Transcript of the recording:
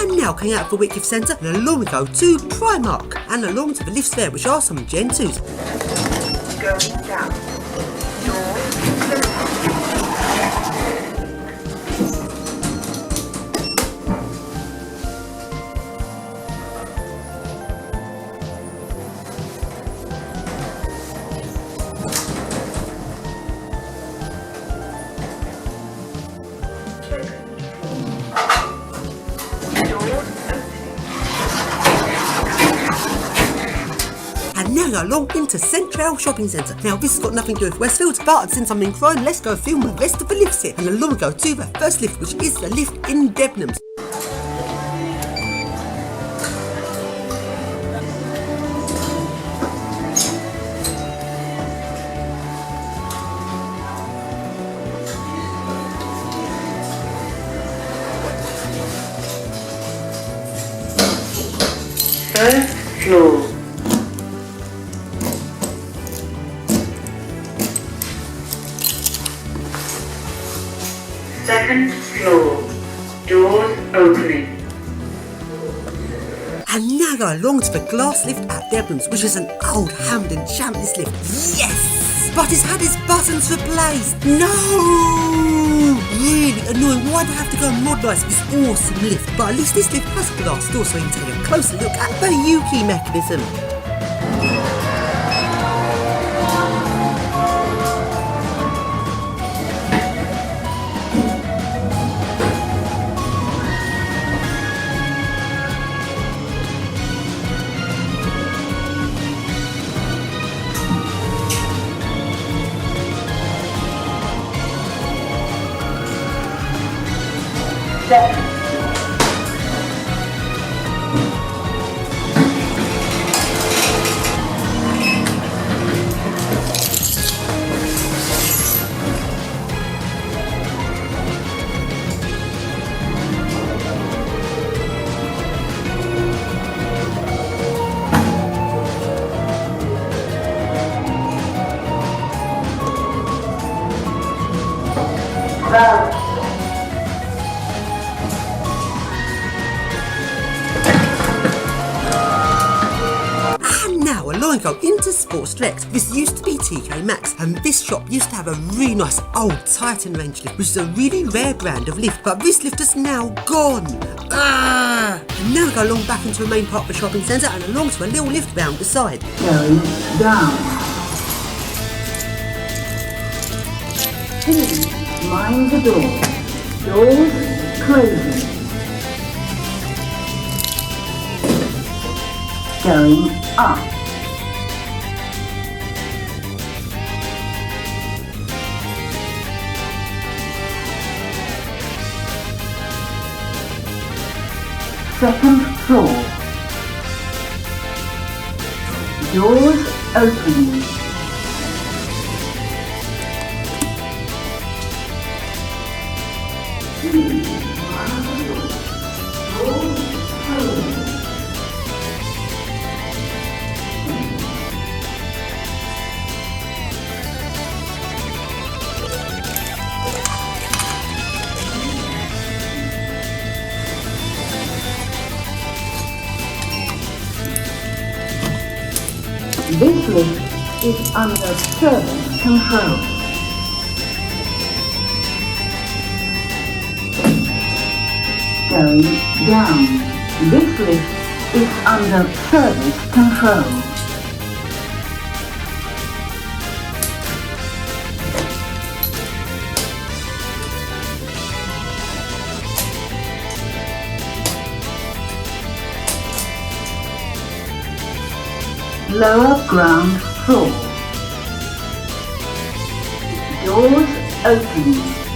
And now coming out of the Whitgift Centre, and along we go to Primark, and along to the lifts there, which are some Gen 2s. Going down. And now go along into Central Shopping Centre. Now this has got nothing to do with Westfield, but since I'm in Croydon, let's go film the rest of the lifts here. And along we go to the first lift, which is the lift in Debenhams. First floor. Second floor. Doors opening. And now go along to the glass lift at Debenhams, which is an old Hampden Champions lift. Yes! But it's had its buttons replaced. No! Really annoying. Why do I have to go and modernise this awesome lift? But at least this lift has glass doors, so you can take a closer look at the U-key mechanism. And now along go into Sports Direct. This used to be TK Maxx, and this shop used to have a really nice old Titan range lift, which is a really rare brand of lift, but this lift is now gone. And now go along back into the main part of the shopping centre and along to a little lift round the side. Going down. Please mind the door. Doors closing. Going up. Second floor. Doors opening. This lift is under service control. Going down. This lift is under service control. Lower ground floor. Doors opening.